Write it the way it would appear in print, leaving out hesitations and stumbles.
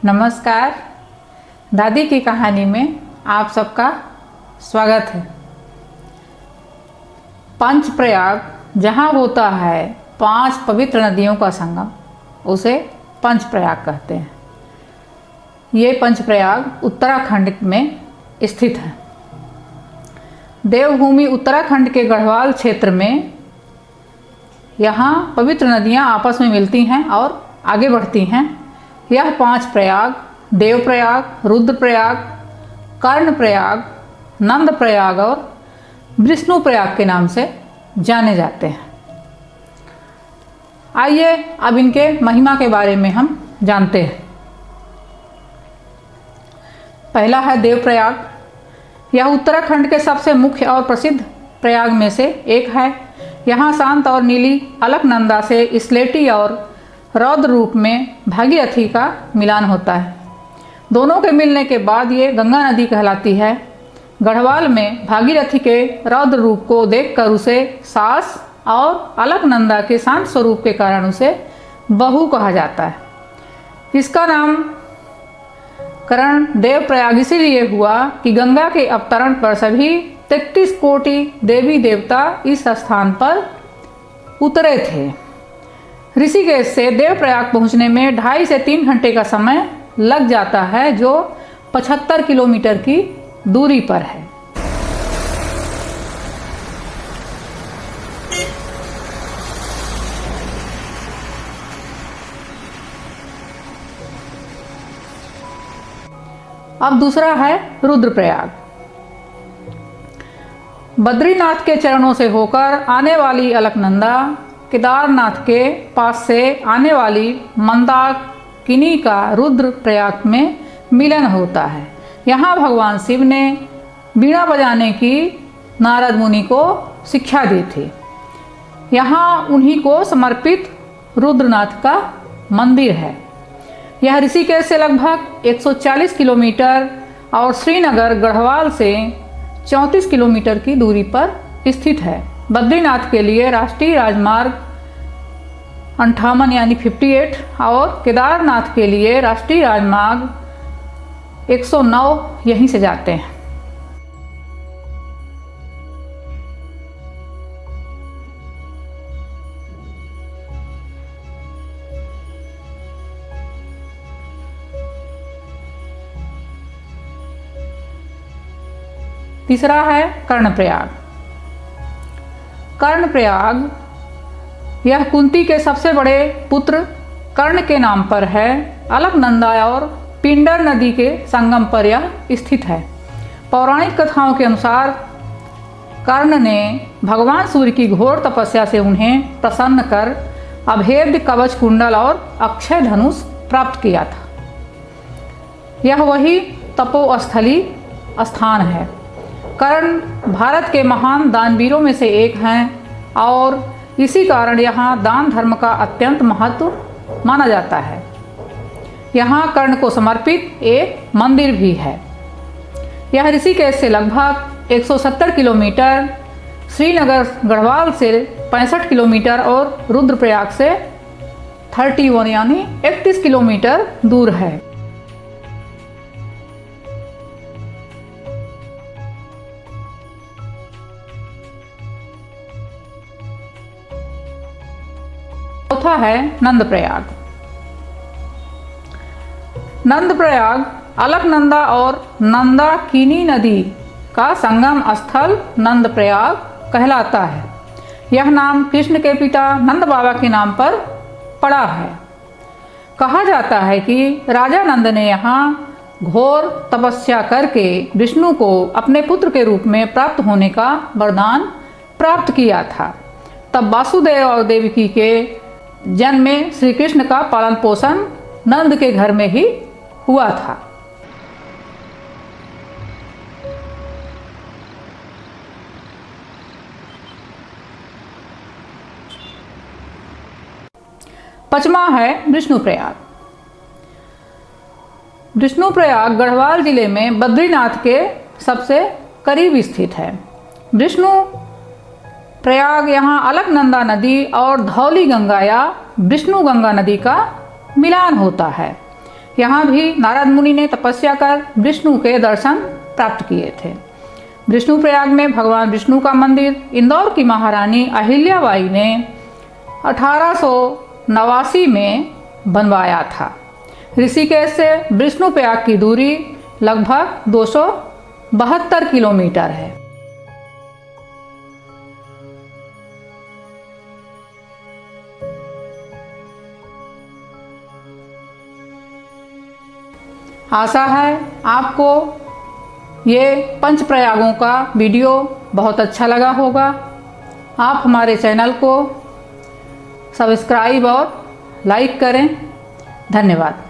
नमस्कार। दादी की कहानी में आप सबका स्वागत है। पंचप्रयाग जहाँ होता है 5 पवित्र नदियों का संगम, उसे पंचप्रयाग कहते हैं। ये पंचप्रयाग उत्तराखंड में स्थित है। देवभूमि उत्तराखंड के गढ़वाल क्षेत्र में यहाँ पवित्र नदियाँ आपस में मिलती हैं और आगे बढ़ती हैं। यह 5 प्रयाग देवप्रयाग, रुद्रप्रयाग, कर्णप्रयाग, नंदप्रयाग और विष्णुप्रयाग के नाम से जाने जाते हैं। आइए अब इनके महिमा के बारे में हम जानते हैं। पहला है देवप्रयाग। यह उत्तराखंड के सबसे मुख्य और प्रसिद्ध प्रयाग में से एक है। यहाँ शांत और नीली अलकनंदा से स्लेटी और रौद्र रूप में भागीरथी का मिलान होता है। दोनों के मिलने के बाद ये गंगा नदी कहलाती है। गढ़वाल में भागीरथी के रौद्र रूप को देखकर उसे सास और अलकनंदा के शांत स्वरूप के कारण उसे बहू कहा जाता है। इसका नाम करण देवप्रयाग इसीलिए हुआ कि गंगा के अवतरण पर सभी 33 कोटि देवी देवता इस स्थान पर उतरे थे। ऋषिकेश से देवप्रयाग पहुंचने में 2.5 से 3 घंटे का समय लग जाता है, जो 75 किलोमीटर की दूरी पर है। अब दूसरा है रुद्रप्रयाग। बद्रीनाथ के चरणों से होकर आने वाली अलकनंदा केदारनाथ के पास से आने वाली मंदाकिनी का रुद्रप्रयाग में मिलन होता है। यहाँ भगवान शिव ने बीड़ा बजाने की नारद मुनि को शिक्षा दी थी। यहाँ उन्हीं को समर्पित रुद्रनाथ का मंदिर है। यह ऋषिकेश से लगभग 140 किलोमीटर और श्रीनगर गढ़वाल से 34 किलोमीटर की दूरी पर स्थित है। बद्रीनाथ के लिए राष्ट्रीय राजमार्ग 58 यानी 58 और केदारनाथ के लिए राष्ट्रीय राजमार्ग 109 यहीं से जाते हैं। तीसरा है कर्णप्रयाग। कर्णप्रयाग यह कुंती के सबसे बड़े पुत्र कर्ण के नाम पर है। अलकनंदा और पिंडर नदी के संगम पर यह स्थित है। पौराणिक कथाओं के अनुसार कर्ण ने भगवान सूर्य की घोर तपस्या से उन्हें प्रसन्न कर अभेद्य कवच कुंडल और अक्षय धनुष प्राप्त किया था। यह वही तपोस्थली स्थान है। कर्ण भारत के महान दानवीरों में से एक हैं और इसी कारण यहाँ दान धर्म का अत्यंत महत्व माना जाता है। यहाँ कर्ण को समर्पित एक मंदिर भी है। यह ऋषिकेश से लगभग 170 किलोमीटर, श्रीनगर गढ़वाल से 65 किलोमीटर और रुद्रप्रयाग से 31 यानी 31 किलोमीटर दूर है। चौथा है नंदप्रयाग। नंदप्रयाग अलकनंदा और मंदाकिनी नदी का संगम स्थल नंदप्रयाग कहलाता है। यह नाम कृष्ण के पिता नंद बाबा के नाम पर पड़ा है। कहा जाता है कि राजा नंद ने यहाँ घोर तपस्या करके विष्णु को अपने पुत्र के रूप में प्राप्त होने का वरदान प्राप्त किया था। तब वासुदेव और देवकी के जन्म में श्री कृष्ण का पालन पोषण नंद के घर में ही हुआ था। पांचवा है विष्णुप्रयाग। विष्णुप्रयाग गढ़वाल जिले में बद्रीनाथ के सबसे करीब स्थित है। विष्णु प्रयाग यहाँ अलकनंदा नदी और धौली गंगा या विष्णु गंगा नदी का मिलान होता है। यहाँ भी नारद मुनि ने तपस्या कर विष्णु के दर्शन प्राप्त किए थे। विष्णुप्रयाग में भगवान विष्णु का मंदिर इंदौर की महारानी अहिल्याबाई ने 1889 में बनवाया था। ऋषिकेश से विष्णुप्रयाग की दूरी लगभग 272 किलोमीटर है। आशा है आपको ये पंच प्रयागों का वीडियो बहुत अच्छा लगा होगा। आप हमारे चैनल को सब्सक्राइब और लाइक करें। धन्यवाद।